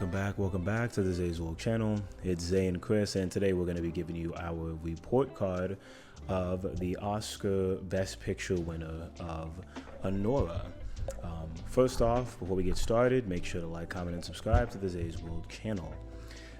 Welcome back to the Zay's World channel. It's Zay and Chris, and today we're going to be giving you our report card of the Oscar Best Picture winner of Anora. First off, before we get started, make sure to like, comment, and subscribe to the Zay's World channel.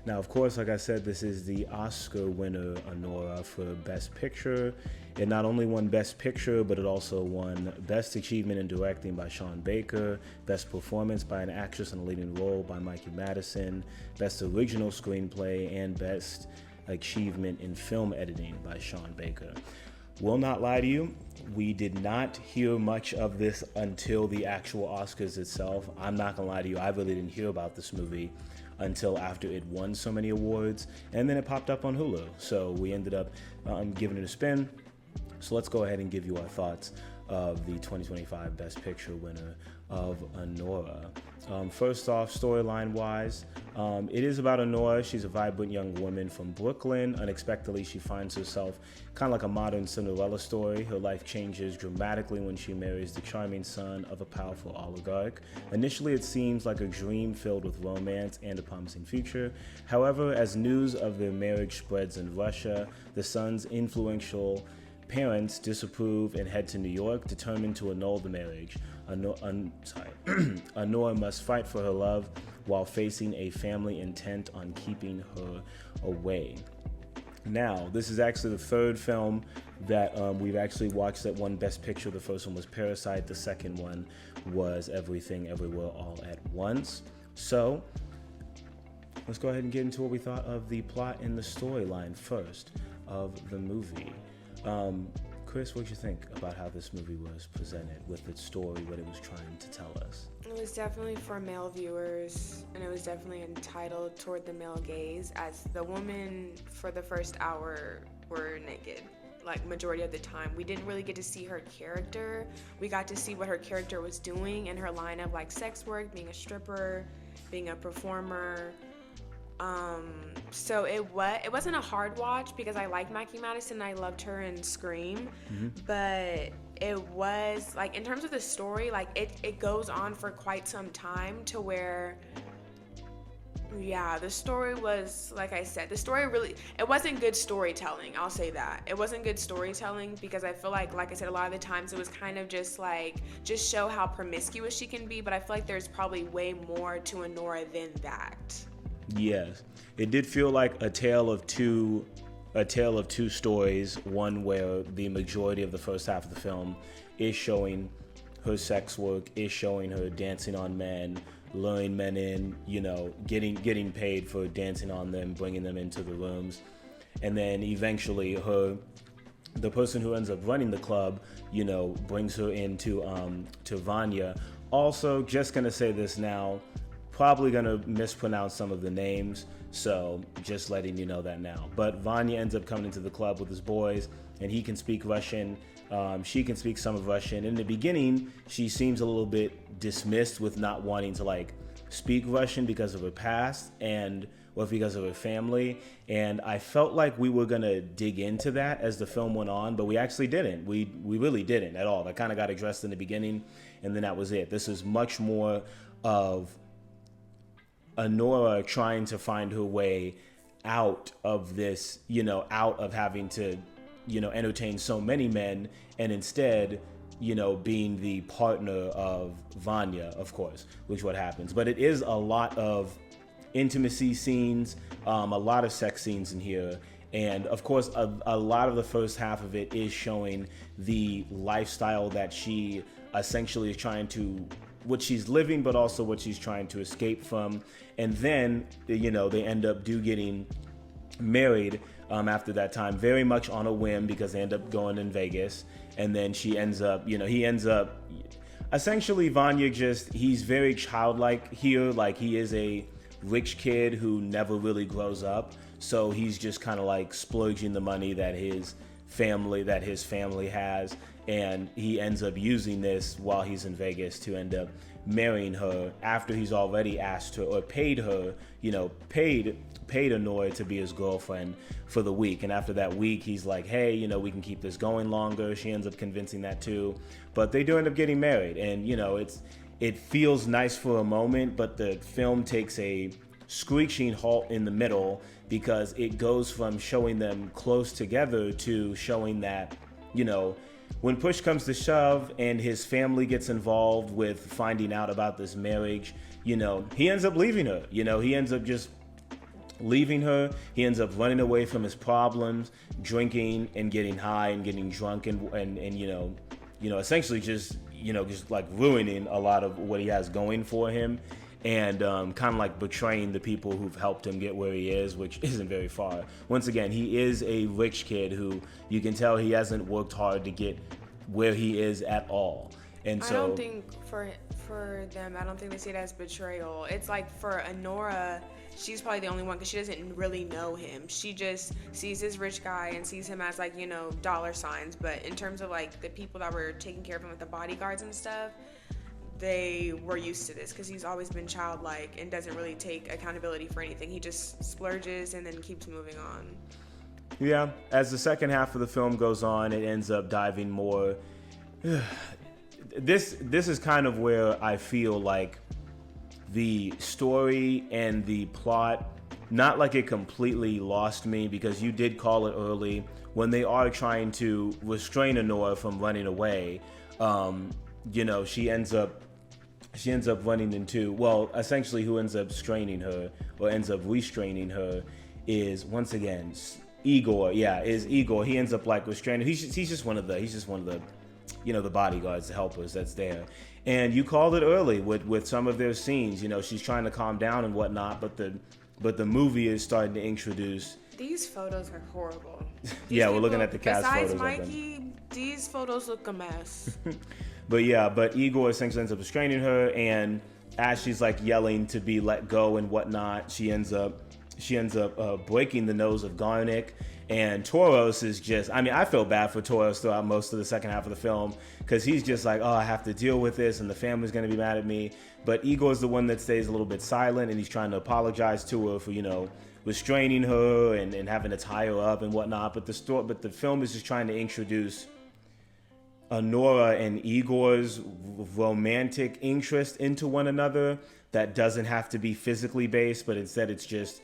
Now, of course, like I said, this is the Oscar winner Anora for Best Picture. It not only won Best Picture, but it also won Best Achievement in Directing by Sean Baker, Best Performance by an Actress in a Leading Role by Mikey Madison, Best Original Screenplay, and Best Achievement in Film Editing by Sean Baker. Will not lie to you, we did not hear much of this until the actual Oscars itself. I'm not gonna lie to you, I really didn't hear about this movie until after it won so many awards, and then it popped up on Hulu. So we ended up giving it a spin. So let's go ahead and give you our thoughts of the 2025 Best Picture winner of Anora. First off, storyline wise, it is about Anora. She's a vibrant young woman from Brooklyn. Unexpectedly, she finds herself kind of like a modern Cinderella story. Her life changes dramatically when she marries the charming son of a powerful oligarch. Initially, it seems like a dream filled with romance and a promising future. However, as news of their marriage spreads in Russia, the son's influential parents disapprove and head to New York, determined to annul the marriage. Anora must fight for her love while facing a family intent on keeping her away. Now, this is actually the third film that we've actually watched that won Best Picture. The first one was Parasite. The second one was Everything Everywhere All at Once. So let's go ahead and get into what we thought of the plot and the storyline first of the movie. Chris, what did you think about how this movie was presented with its story, what it was trying to tell us? It was definitely for male viewers, and it was definitely entitled toward the male gaze, as the women for the first hour were naked. Like, majority of the time, we didn't really get to see her character. We got to see what her character was doing in her line of like sex work, being a stripper, being a performer. So it wasn't a hard watch because I liked Mikey Madison. I loved her in Scream, but it was like, in terms of the story, like it goes on for quite some time to where, yeah, the story was, like I said, it wasn't good storytelling. I'll say that. It wasn't good storytelling because I feel like I said, a lot of the times it was kind of just show how promiscuous she can be, but I feel like there's probably way more to Anora than that. Yes, it did feel like a tale of two stories. One where the majority of the first half of the film is showing her sex work, is showing her dancing on men, luring men in, getting paid for dancing on them, bringing them into the rooms, and then eventually the person who ends up running the club, brings her into to Vanya. Also, just gonna say this now. Probably gonna mispronounce some of the names, so just letting you know that now. But Vanya ends up coming into the club with his boys, and he can speak Russian. She can speak some of Russian. In the beginning, she seems a little bit dismissed with not wanting to speak Russian because of her past or because of her family. And I felt like we were gonna dig into that as the film went on, but we actually didn't. We really didn't at all. That kind of got addressed in the beginning, and then that was it. This is much more of Anora trying to find her way out of this, out of having to, entertain so many men, and instead, being the partner of Vanya, of course, which is what happens. But it is a lot of intimacy scenes, a lot of sex scenes in here. And of course, a lot of the first half of it is showing the lifestyle that she essentially is trying to, what she's living, but also what she's trying to escape from. And then, they end up getting married after that time, very much on a whim, because they end up going in Vegas. And then he ends up, essentially Vanya he's very childlike here. Like, he is a rich kid who never really grows up. So he's just kind of splurging the money that his family has. And he ends up using this while he's in Vegas to end up marrying her after he's already asked her or paid her, paid Anora to be his girlfriend for the week. And after that week, he's like, hey, we can keep this going longer. She ends up convincing that too. But they do end up getting married. And, it feels nice for a moment, but the film takes a screeching halt in the middle, because it goes from showing them close together to showing that, you know, when push comes to shove and his family gets involved with finding out about this marriage, you know, he ends up leaving her. You know, he ends up just leaving her. He ends up running away from his problems, drinking and getting high and getting drunk and you know, essentially just like ruining a lot of what he has going for him, and kind of like betraying the people who've helped him get where he is, which isn't very far. Once again, he is a rich kid who you can tell he hasn't worked hard to get where he is at all. And so I don't think for them, I don't think they see it as betrayal. It's like for Anora, she's probably the only one, because she doesn't really know him. She just sees this rich guy and sees him as, like, you know, dollar signs. But in terms of, like, the people that were taking care of him, like the bodyguards and stuff, they were used to this because he's always been childlike and doesn't really take accountability for anything. He just splurges and then keeps moving on. Yeah, as the second half of the film goes on, it ends up diving more. This is kind of where I feel like the story and the plot, not like it completely lost me, because you did call it early when they are trying to restrain Anora from running away. You know, she ends up running into, well, essentially who ends up straining her or ends up restraining her is, once again, Igor. Yeah, is Igor. He ends up like restraining. He's just one of the you know, the bodyguards, the helpers that's there. And you called it early with some of their scenes. You know, she's trying to calm down and whatnot, but the movie is starting to introduce. These photos are horrible. Yeah, we're looking at the cast photos. Besides Mikey, these photos look a mess. But Igor essentially ends up restraining her, and as she's like yelling to be let go and whatnot, she ends up breaking the nose of Garnick. And Toros is just, I mean, I feel bad for Toros throughout most of the second half of the film, because he's just like, oh, I have to deal with this and the family's going to be mad at me. But Igor's the one that stays a little bit silent, and he's trying to apologize to her for, you know, restraining her and having to tie her up and whatnot. But the film is just trying to introduce Anora and Igor's romantic interest into one another that doesn't have to be physically based, but instead it's just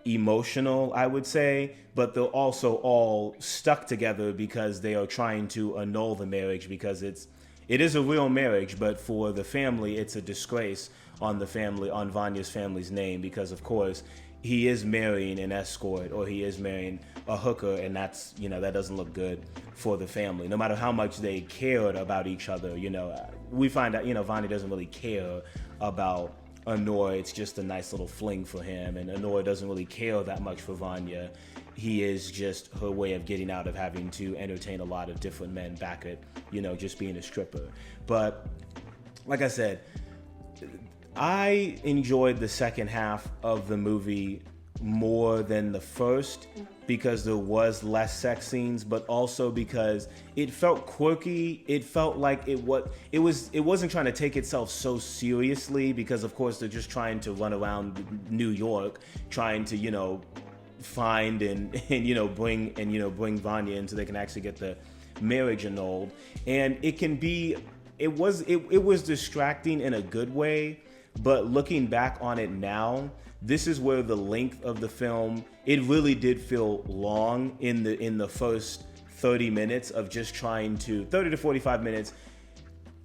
emotional, I would say. But they're also all stuck together because they are trying to annul the marriage, because it is a real marriage, but for the family it's a disgrace on Vanya's family's name, because of course he is marrying an escort, or he is marrying a hooker, and that's, you know, that doesn't look good for the family. No matter how much they cared about each other, you know, we find out, you know, Vanya doesn't really care about Anora. It's just a nice little fling for him, and Anora doesn't really care that much for Vanya. He is just her way of getting out of having to entertain a lot of different men back at, you know, just being a stripper. But like I said, I enjoyed the second half of the movie more than the first, because there was less sex scenes, but also because it felt quirky. It felt like it wasn't trying to take itself so seriously, because of course they're just trying to run around New York trying to, you know, find and bring Vanya in so they can actually get the marriage annulled. And it was distracting in a good way, but looking back on it now, this is where the length of the film, it really did feel long in the first 30 minutes of just trying to, 30 to 45 minutes.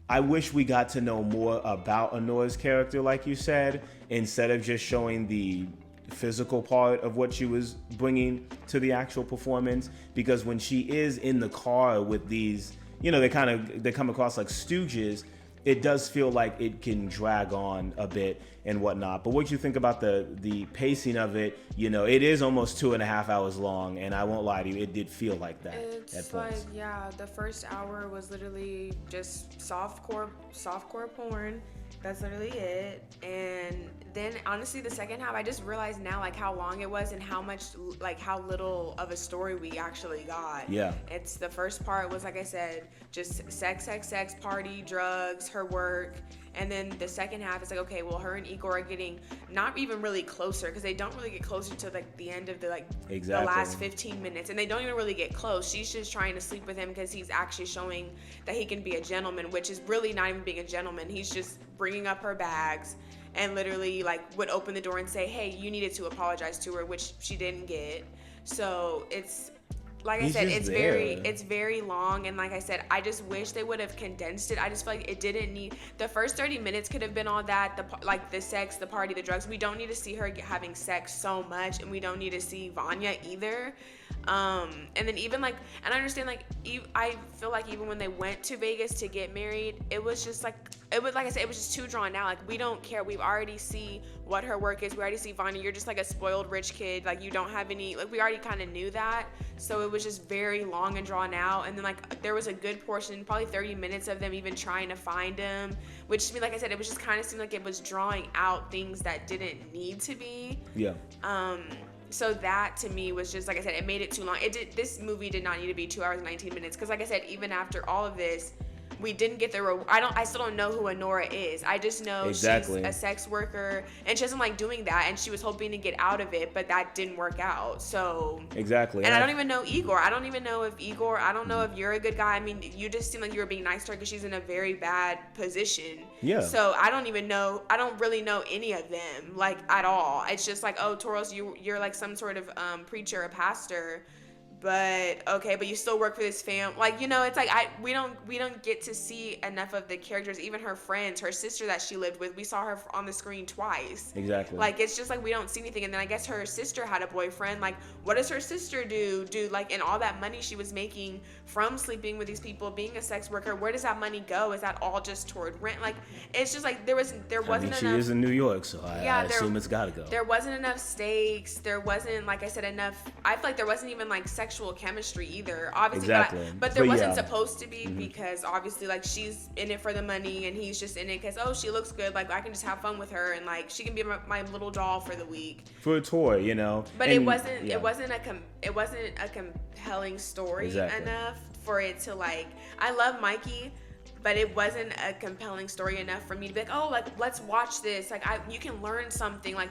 I wish we got to know more about Anora's character, like you said, instead of just showing the physical part of what she was bringing to the actual performance. Because when she is in the car with these, you know, they come across like stooges, it does feel like it can drag on a bit and whatnot. But what do you think about the pacing of it? You know, it is almost 2.5 hours long, and I won't lie to you, it did feel like that at points. Like, yeah, the first hour was literally just softcore porn. That's literally it. And then honestly, the second half, I just realized now like how long it was and how little of a story we actually got. Yeah. It's the first part was, like I said, just sex, party, drugs, her work. And then the second half is like, okay, well, her and Igor are getting not even really closer, because they don't really get closer to like the end of the last 15 minutes, and they don't even really get close. She's just trying to sleep with him because he's actually showing that he can be a gentleman, which is really not even being a gentleman. He's just bringing up her bags and literally like would open the door and say, hey, you needed to apologize to her, which she didn't get. So it's, like I said, it's very long, and like I said, I just wish they would have condensed it. I just feel like it didn't need, the first 30 minutes could have been all that, the sex, the party, the drugs. We don't need to see her having sex so much, and we don't need to see Vanya either. And then even like, and I understand like, I feel like even when they went to Vegas to get married, it was just like, it was, like I said, it was just too drawn out. Like, we don't care. We've already see what her work is. We already see Vanya, you're just like a spoiled rich kid. Like, you don't have any, like, we already kind of knew that. So it was just very long and drawn out. And then like, there was a good portion, probably 30 minutes of them even trying to find him, which to me, like I said, it was just kind of seemed like it was drawing out things that didn't need to be. Yeah. So that to me was just, like I said, it made it too long. This movie did not need to be 2 hours and 19 minutes. Because like I said, even after all of this, we didn't get I still don't know who Anora is. I just know she's a sex worker, and she doesn't like doing that, and she was hoping to get out of it, but that didn't work out. So exactly. And I don't even know Igor. I don't even know if you're a good guy. I mean, you just seem like you were being nice to her because she's in a very bad position. Yeah. So I don't really know any of them, like, at all. It's just like, oh, Toros, you're like some sort of preacher, a pastor. But okay, but you still work for this fam. Like, you know, it's like we don't get to see enough of the characters, even her friends, her sister that she lived with. We saw her on the screen twice. Exactly. Like, it's just like we don't see anything. And then I guess her sister had a boyfriend. Like, what does her sister do? Like, and all that money she was making from sleeping with these people, being a sex worker, where does that money go? Is that all just toward rent? Like, it's just like there wasn't enough. She is in New York, so I assume it's gotta go. There wasn't enough stakes. There wasn't, like I said, enough. I feel like there wasn't even like sexual chemistry either, obviously. Exactly. But there wasn't supposed to be, because obviously, like, she's in it for the money and he's just in it because, oh, she looks good, like I can just have fun with her, and like she can be my little doll for the week, for a tour, you know. But it wasn't a compelling story enough for it to, like, I love Mikey, but it wasn't a compelling story enough for me to be like, oh, like, let's watch this. Like, you can learn something. Like,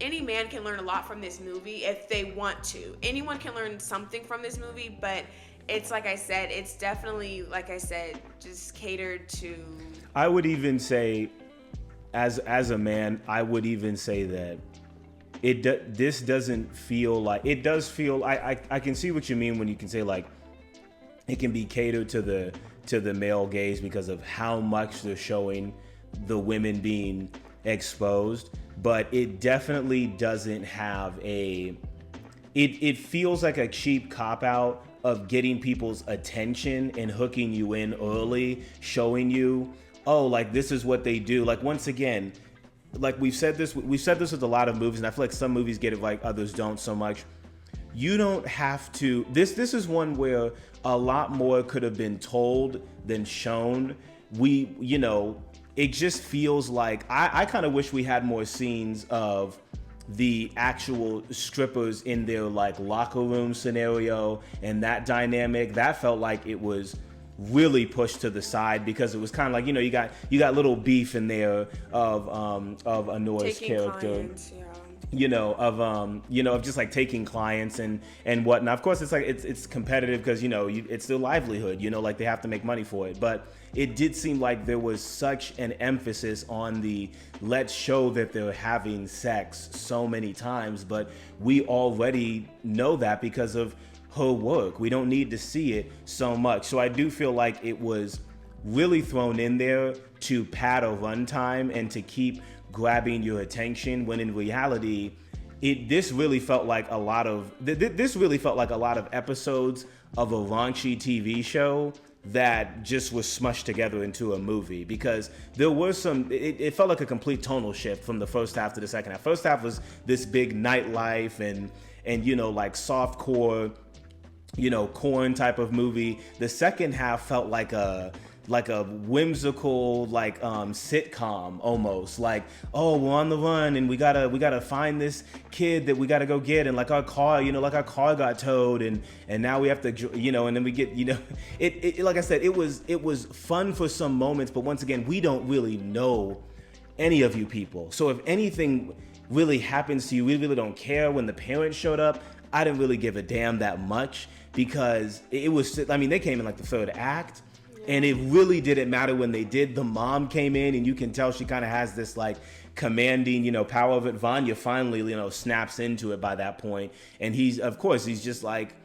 any man can learn a lot from this movie if they want to. Anyone can learn something from this movie, but it's, like I said, it's definitely, like I said, just catered to. I would even say, as a man, I would even say that this doesn't feel like, it does feel, I can see what you mean when you can say, like, it can be catered to the male gaze because of how much they're showing the women being exposed, but it definitely doesn't have it feels like a cheap cop-out of getting people's attention and hooking you in early, showing you, oh, like, this is what they do. Like, once again, like we've said this with a lot of movies, and I feel like some movies get it like others don't so much. You don't have to, this is one where a lot more could have been told than shown. It just feels like, I kind of wish we had more scenes of the actual strippers in their, like, locker room scenario and that dynamic. That felt like it was really pushed to the side because it was kind of like, you got little beef in there of Anora's character. Clients, of just like taking clients and whatnot. Of course, it's like it's competitive because it's their livelihood. Like, they have to make money for it. But it did seem like there was such an emphasis on the let's show that they're having sex so many times, but we already know that because of her work. We don't need to see it so much. So I do feel like it was really thrown in there to pad a runtime and to keep grabbing your attention, when in reality, this really felt like a lot of episodes of a raunchy TV show that just was smushed together into a movie, because there was it felt like a complete tonal shift from the first half to the second half. First half was this big nightlife and like softcore, corn type of movie. The second half felt like a whimsical, like, sitcom almost, like, oh, we're on the run and we gotta find this kid that we gotta go get, and like our car got towed, and now we have to, and then we get, it like I said, it was fun for some moments, but once again, we don't really know any of you people. So if anything really happens to you, we really don't care. When the parents showed up, I didn't really give a damn that much, because it was, I mean, they came in like the third act. And it really didn't matter when they did. The mom came in, and you can tell she kind of has this like commanding, power of it. Vanya finally, snaps into it by that point. And he's just like,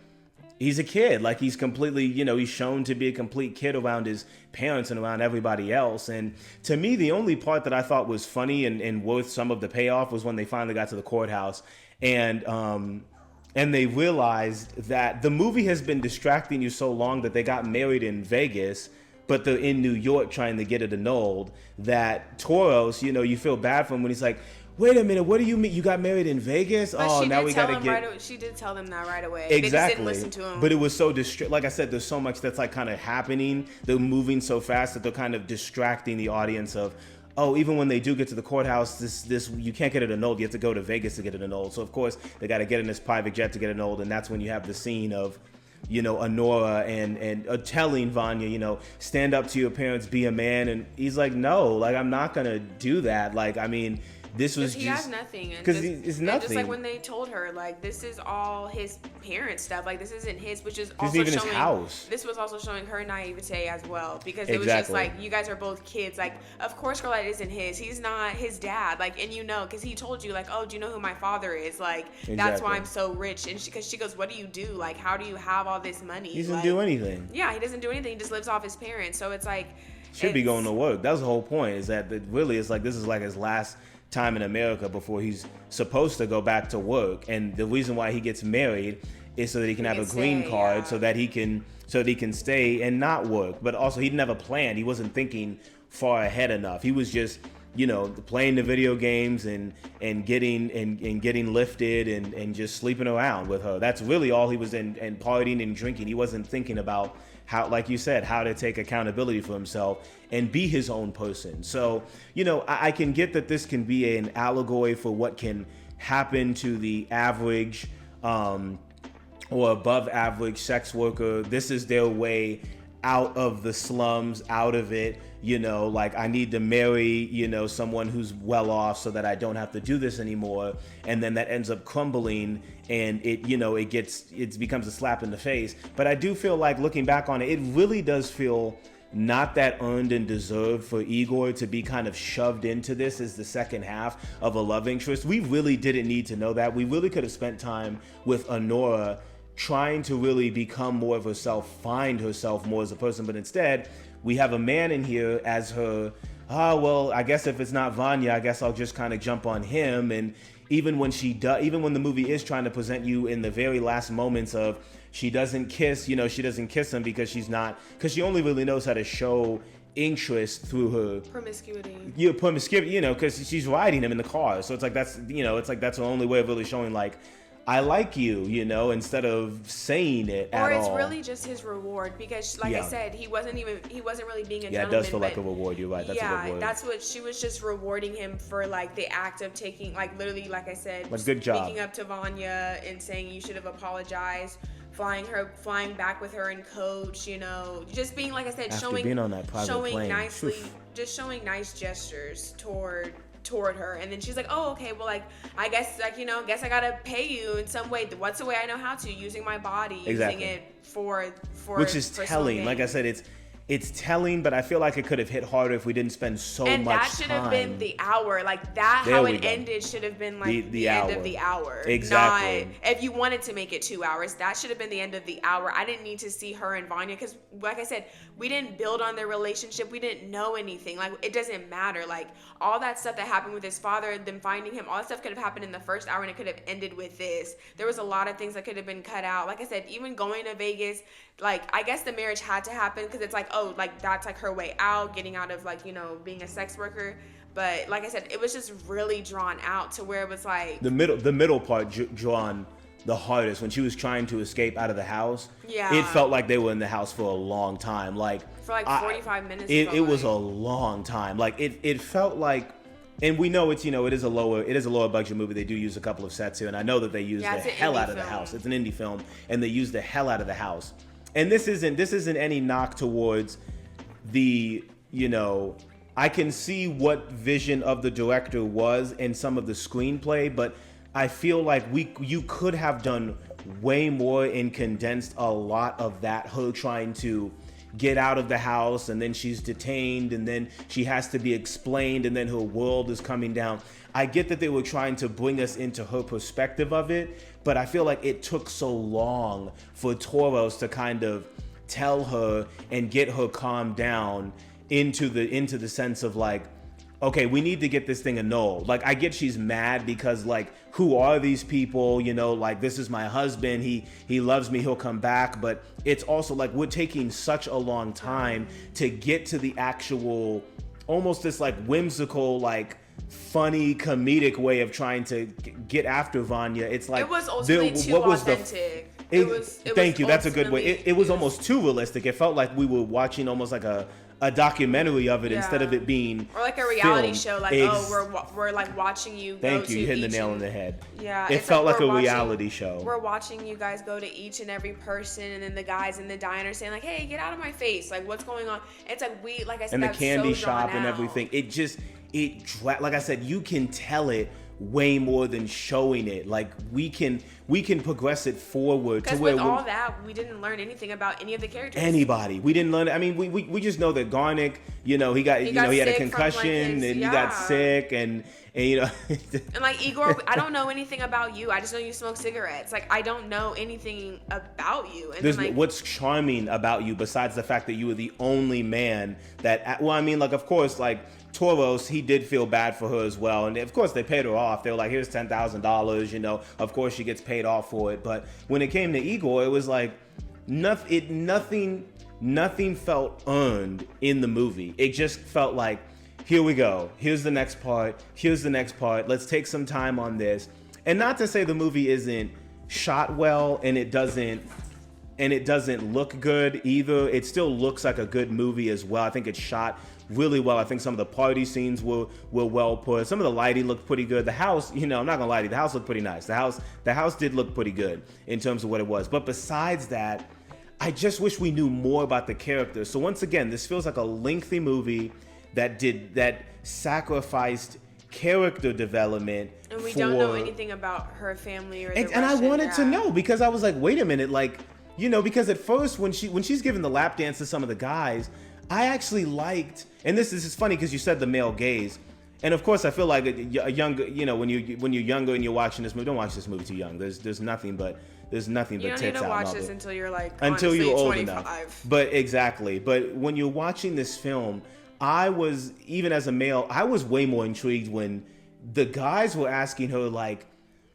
he's a kid. Like, he's completely, he's shown to be a complete kid around his parents and around everybody else. And to me, the only part that I thought was funny and worth some of the payoff was when they finally got to the courthouse. And they realized that the movie has been distracting you so long that they got married in Vegas, but they're in New York trying to get it annulled, that Toros, you feel bad for him when he's like, wait a minute, what do you mean you got married in Vegas? But now we got to get... She did tell them that right away. Exactly. They just didn't listen to him. But it was so like I said, there's so much that's like kind of happening. They're moving so fast that they're kind of distracting the audience of, oh, even when they do get to the courthouse, this you can't get it annulled. You have to go to Vegas to get it annulled. So of course they got to get in this private jet to get it annulled, and that's when you have the scene of, Anora and telling Vanya, stand up to your parents, be a man, and he's like, no, like I'm not gonna do that. Like, I mean, this was he just has nothing, because it's nothing. And just like when they told her, like, this is all his parents' stuff. Like, this isn't his, which is this also even showing his house. This was also showing her naivete as well, because it was just like, you guys are both kids. Like, of course, girl, that isn't his. He's not his dad. Like, and because he told you, like, oh, do you know who my father is? Like, that's why I'm so rich. And because she goes, what do you do? Like, how do you have all this money? He doesn't do anything. Yeah, he doesn't do anything. He just lives off his parents. So it's like, should be going to work. That was the whole point. Is that really it's like this is like his last time in America before he's supposed to go back to work. And the reason why he gets married is so that he can have a green card, so that he can stay and not work. But also he didn't have a plan. He wasn't thinking far ahead enough. He was just playing the video games and getting lifted and just sleeping around with her. That's really all he was in, and partying and drinking. He wasn't thinking about how, like you said, how to take accountability for himself and be his own person. So, I can get that this can be an allegory for what can happen to the average or above average sex worker. This is their way out of the slums, out of it. Like, I need to marry, someone who's well off so that I don't have to do this anymore. And then that ends up crumbling, and it becomes a slap in the face. But I do feel like, looking back on it, it really does feel not that earned and deserved for Igor to be kind of shoved into this as the second half of a love interest. We really didn't need to know that. We really could have spent time with Anora trying to really become more of herself, find herself more as a person. But instead, we have a man in here as her, well, I guess if it's not Vanya, I guess I'll just kind of jump on him. And even when the movie is trying to present you in the very last moments of, she doesn't kiss, she doesn't kiss him because she only really knows how to show interest through her promiscuity. Yeah, promiscuity, because she's riding him in the car. So it's like that's the only way of really showing, like, I like you, instead of saying it at all. Or it's really just his reward, because, like I said, he wasn't really being a gentleman. Yeah, it does feel like a reward. You're right. That's a reward. That's what she was just rewarding him for, like, the act of taking, like, literally, like I said, like, good job. Speaking up to Vanya and saying you should have apologized, flying back with her in coach, just being, like I said, After being on that private plane. nicely, just showing nice gestures toward her. And then she's like, oh, okay, well, like, I guess, like, guess I gotta pay you in some way. What's the way I know how to? Using my body, exactly. Using it for which is telling. Like I said, it's telling, but I feel like it could have hit harder if we didn't spend so much time. And that should have been the hour. Like, that, how it ended should have been, like, the end of the hour. Exactly. Not, if you wanted to make it 2 hours, that should have been the end of the hour. I didn't need to see her and Vanya, because, like I said, we didn't build on their relationship. We didn't know anything. Like, it doesn't matter. Like, all that stuff that happened with his father, them finding him, all that stuff could have happened in the first hour, and it could have ended with this. There was a lot of things that could have been cut out. Like I said, even going to Vegas, like, I guess the marriage had to happen, because it's like, oh, like, that's like her way out, getting out of, like, being a sex worker. But like I said, it was just really drawn out to where it was like the middle part drawn the hardest, when she was trying to escape out of the house. Yeah, it felt like they were in the house for a long time, like for like 45 minutes. It was a long time. Like, it felt like, and we know it's, it is a lower budget movie. They do use a couple of sets here, and I know that they use the hell out of the house. It's an indie film, and they use the hell out of the house. And this isn't any knock towards the, I can see what vision of the director was in some of the screenplay, but I feel like you could have done way more and condensed a lot of that, her trying to get out of the house, and then she's detained, and then she has to be explained, and then her world is coming down. I get that they were trying to bring us into her perspective of it, but I feel like it took so long for Toros to kind of tell her and get her calmed down into the sense of like, okay, we need to get this thing annulled. Like, I get she's mad because, like, who are these people? You know, like, this is my husband. He loves me. He'll come back. But it's also like we're taking such a long time to get to the actual, almost this like whimsical, like funny comedic way of trying to get after Vanya. It's like it was ultimately too authentic. Thank you. That's a good way. It was almost too realistic. It felt like we were watching almost like a documentary of it instead of it being or like a reality show. Like, we're like watching you. Thank you. You hit the nail on the head. Yeah, it felt like a reality show. We're watching you guys go to each and every person, and then the guys in the diner saying like, "Hey, get out of my face! Like, what's going on?" It's like like I said, and the candy so shop and everything. Like I said, you can tell it way more than showing it. Like we can progress it forward to where with all that we didn't learn anything about any of the characters. Anybody. We didn't learn. I mean, we just know that Garnick, you know, he had a concussion and he got sick and you know. And like Igor, I don't know anything about you. I just know you smoke cigarettes. Like I don't know anything about you. And then, like, what's charming about you besides the fact that you were the only man that, well, I mean, like, of course, like Toros, he did feel bad for her as well, and of course they paid her off. They were like, here's $10,000, you know, of course she gets paid off for it. But when it came to Igor, it was like nothing felt earned in the movie. It just felt like, here we go, here's the next part, let's take some time on this. And not to say the movie isn't shot well and it doesn't look good either. It still looks like a good movie as well. I think it's shot really well. I think some of the party scenes were well put. Some of the lighting looked pretty good. The house, you know, I'm not gonna lie to you, the house looked pretty nice. The house did look pretty good in terms of what it was. But besides that, I just wish we knew more about the characters. So once again, this feels like a lengthy movie that sacrificed character development. And we don't know anything about her family or the and I wanted to know, because I was like, wait a minute, like, you know, because at first when she's giving the lap dance to some of the guys, I actually liked, and this is funny because you said the male gaze, and of course I feel like a younger, you know, when you're younger and you're watching this movie, don't watch this movie too young. There's nothing but tits out. You don't need to watch this until you're like until honestly, you're old 25. enough. But exactly. But when you're watching this film, I was, even as a male, I was way more intrigued when the guys were asking her like,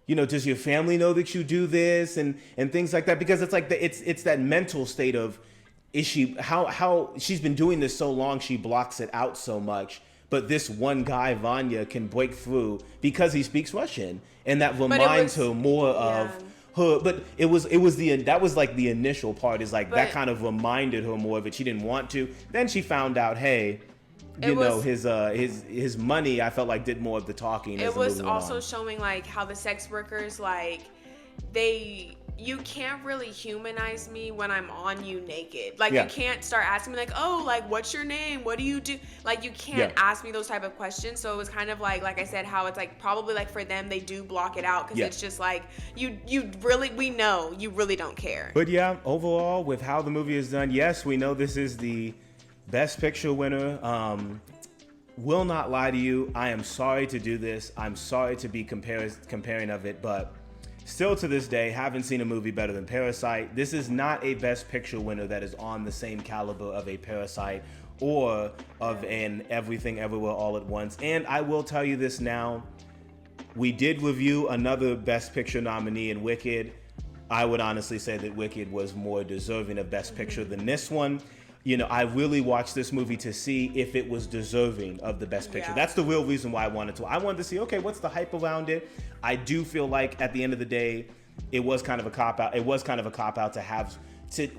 you know, does your family know that you do this and things like that, because it's like it's that mental state of, is she, how she's been doing this so long, she blocks it out so much, but this one guy Vanya can break through because he speaks Russian, and that reminds her more of her. But that was like the initial part, is like that kind of reminded her more of it. She didn't want to. Then she found out, hey, you know, his money, I felt like did more of the talking. It was also showing like how the sex workers, like, you can't really humanize me when I'm on you naked. Like, you can't start asking me like, oh, like, what's your name? What do you do? Like, you can't ask me those type of questions. So it was kind of like I said, how it's like probably like for them, they do block it out because it's just like, we know you really don't care. But yeah, overall, with how the movie is done, yes, we know this is the Best Picture winner. Will not lie to you, I am sorry to do this. I'm sorry to be comparing of it, but still to this day, haven't seen a movie better than Parasite. This is not a Best Picture winner that is on the same caliber of a Parasite or of an Everything Everywhere All at Once. And I will tell you this now, we did review another Best Picture nominee in Wicked. I would honestly say that Wicked was more deserving of Best Picture than this one. You know, I really watched this movie to see if it was deserving of the Best Picture. That's the real reason why I wanted to see, okay, what's the hype around it? I do feel like at the end of the day, it was kind of a cop-out. It was kind of a cop-out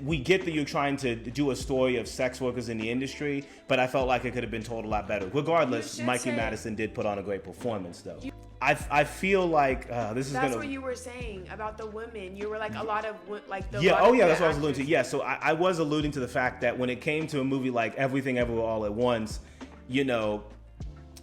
we get that you're trying to do a story of sex workers in the industry, but I felt like it could have been told a lot better. Regardless, Mikey Madison did put on a great performance, though. I feel like this is That's what you were saying about the women. You were like a lot of like the that's what I was alluding to. Yeah, so I was alluding to the fact that when it came to a movie like Everything Everywhere All at Once, you know,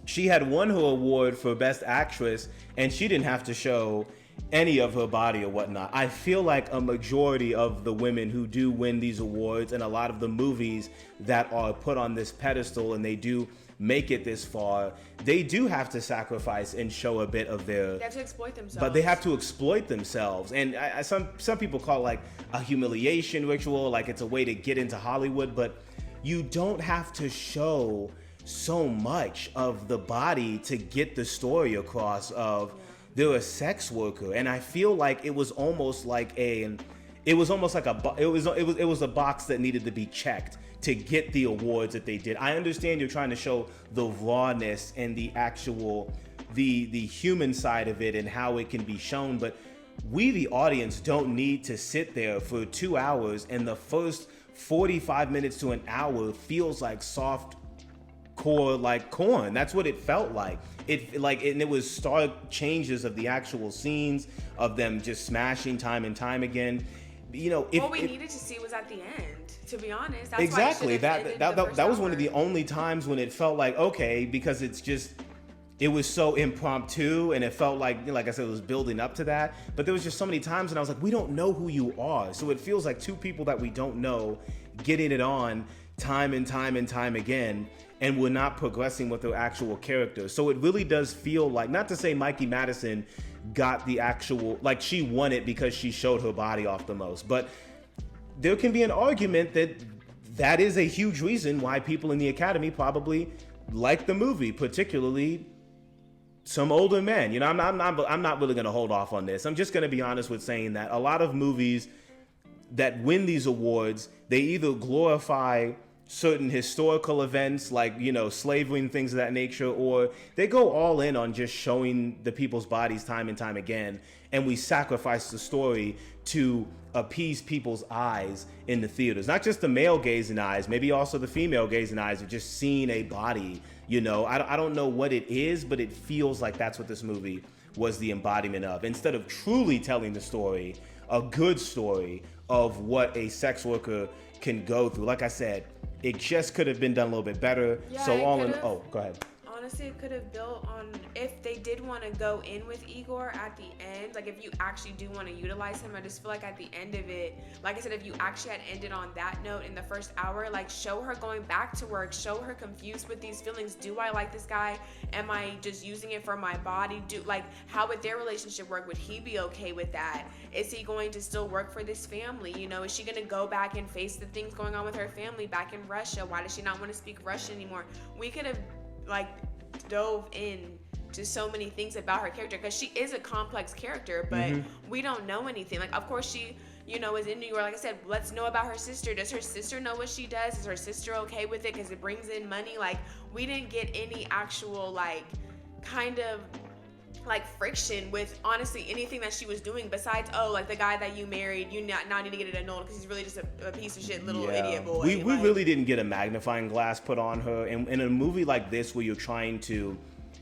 she had won her award for Best Actress, and she didn't have to show any of her body or whatnot. I feel like a majority of the women who do win these awards and a lot of the movies that are put on this pedestal and they do make it this far, they do have to sacrifice and show a bit of their... They have to exploit themselves. But they have to exploit themselves. And some people call it like a humiliation ritual, like it's a way to get into Hollywood, but you don't have to show so much of the body to get the story across of they're a sex worker. And I feel like it was almost like a box that needed to be checked to get the awards that they did. I understand you're trying to show the rawness and the actual, the human side of it and how it can be shown, but we, the audience, don't need to sit there for 2 hours and the first 45 minutes to an hour feels like soft core, like corn. That's what it felt like. And it was stark changes of the actual scenes of them just smashing time and time again. You know, what we needed to see was at the end. To be honest, that's exactly. Why that was one of the only times when it felt like okay, because it was so impromptu and it felt like I said, it was building up to that. But there was just so many times and I was like, we don't know who you are, so it feels like two people that we don't know getting it on time and time and time again, and we're not progressing with their actual characters. So it really does feel like, not to say Mikey Madison got the actual, like she won it because she showed her body off the most, but there can be an argument that is a huge reason why people in the Academy probably like the movie, particularly some older men. You know, I'm not really going to hold off on this. I'm just going to be honest with saying that a lot of movies that win these awards, they either glorify certain historical events like, you know, slavery and things of that nature, or they go all in on just showing the people's bodies time and time again, and we sacrifice the story to appease people's eyes in the theaters. Not just the male gazing eyes, maybe also the female gazing eyes of just seeing a body. You know, I don't know what it is, but it feels like that's what this movie was the embodiment of. Instead of truly telling the story, a good story of what a sex worker can go through. Like I said, it just could have been done a little bit better. Yeah, so go ahead. Honestly, it could have built on, if they did want to go in with Igor at the end, like if you actually do want to utilize him, I just feel like at the end of it, like I said, if you actually had ended on that note in the first hour, like show her going back to work, show her confused with these feelings. Do I like this guy? Am I just using it for my body? How would their relationship work? Would he be okay with that? Is he going to still work for this family? You know, is she going to go back and face the things going on with her family back in Russia? Why does she not want to speak Russian anymore? We could have dove in to so many things about her character, because she is a complex character, but we don't know anything. Like, of course she, you know, is in New York. Like I said, let's know about her sister. Does her sister know what she does? Is her sister okay with it because it brings in money? Like, we didn't get any actual kind of friction with honestly anything that she was doing besides, the guy that you married, you now need to get it annulled because he's really just a piece of shit little idiot boy. We really didn't get a magnifying glass put on her. And in a movie like this, where you're trying to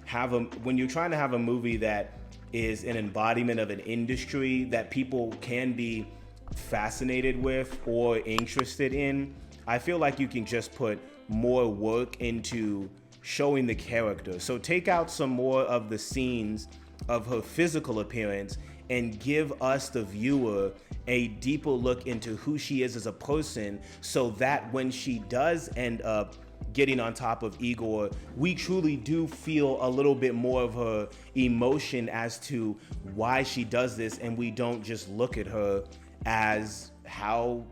have a movie that is an embodiment of an industry that people can be fascinated with or interested in, I feel like you can just put more work into showing the character. So take out some more of the scenes of her physical appearance and give us, the viewer, a deeper look into who she is as a person, so that when she does end up getting on top of Igor, we truly do feel a little bit more of her emotion as to why she does this, and we don't just look at her as how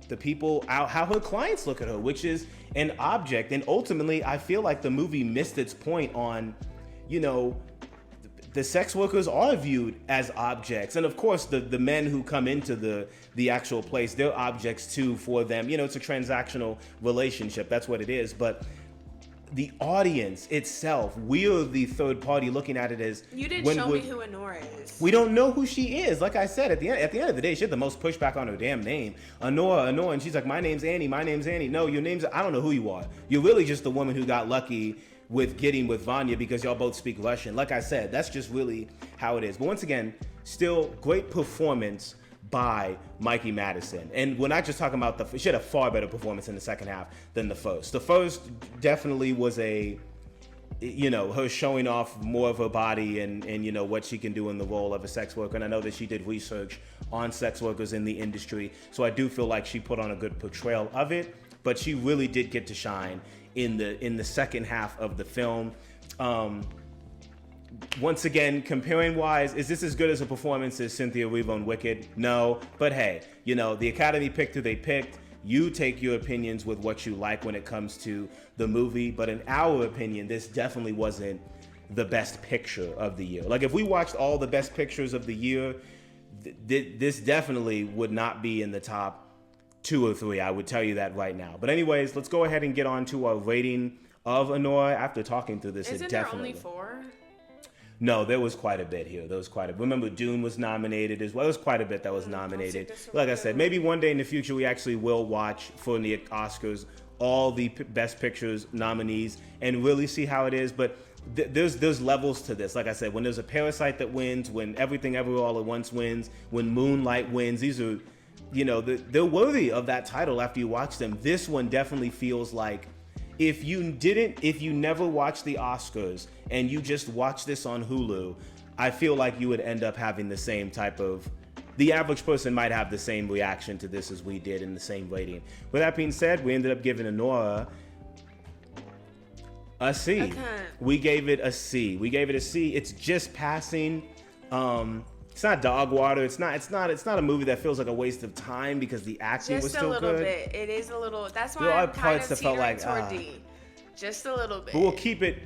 her clients look at her, which is an object. And ultimately, I feel like the movie missed its point on, you know, the sex workers are viewed as objects. And of course, the men who come into the actual place, they're objects too for them. You know, it's a transactional relationship. That's what it is. But the audience itself, we're the third party looking at it as... You didn't show me who Anora is. We don't know who she is. Like I said, at the end of the day, she had the most pushback on her damn name. Anora, and she's like, my name's Annie. No, your name's... I don't know who you are. You're really just the woman who got lucky with getting with Vanya because y'all both speak Russian. Like I said, that's just really how it is. But once again, still great performance by Mikey Madison. And we're not just talking about she had a far better performance in the second half than the first. The first definitely was you know, her showing off more of her body and you know, what she can do in the role of a sex worker. And I know that she did research on sex workers in the industry. So I do feel like she put on a good portrayal of it, but she really did get to shine in the second half of the film. Once again, comparing wise, is this as good as a performance as Cynthia Erivo in Wicked? No, but hey, you know, the Academy picked who they picked. You take your opinions with what you like when it comes to the movie, but in our opinion, this definitely wasn't the best picture of the year. Like, if we watched all the best pictures of the year, this definitely would not be in the top 2 or 3. I would tell you that right now. But anyways, let's go ahead and get on to our rating of Anora. After talking through this, Isn't there only 4? No, there was quite a bit here. Remember, Dune was nominated as well. There was quite a bit that was nominated. Like I said, maybe one day in the future we actually will watch for the Oscars all the Best Pictures nominees and really see how it is. But there's levels to this. Like I said, when there's a Parasite that wins, when Everything Everywhere All at Once wins, when Moonlight wins, these are, you know, they're worthy of that title after you watch them. This one definitely feels like, if you never watched the Oscars and you just watch this on Hulu, I feel like you would end up having the same type of, the average person might have the same reaction to this as we did in the same rating. With that being said, we ended up giving Anora a C. Okay. We gave it a C. It's just passing. It's not dog water. It's not a movie that feels like a waste of time because the acting was still good. Just a little bit. It is a little. That's why there are I'm kind parts of that felt like toward D. Just a little bit. But we'll keep it.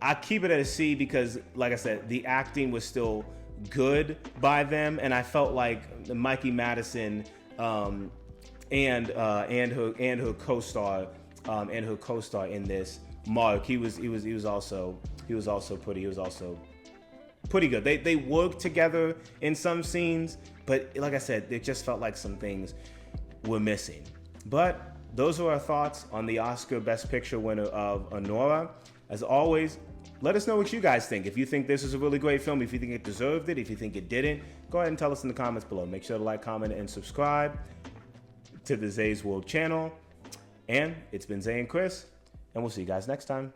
I keep it at a C because, like I said, the acting was still good by them, and I felt like Mikey Madison and her co-star in this, Mark. He was also pretty good. They worked together in some scenes, but like I said, it just felt like some things were missing. But those are our thoughts on the Oscar Best Picture winner of Anora. As always, let us know what you guys think. If you think this is a really great film, if you think it deserved it, if you think it didn't, go ahead and tell us in the comments below. Make sure to like, comment, and subscribe to the Zay's World channel. And it's been Zay and Chris, and we'll see you guys next time.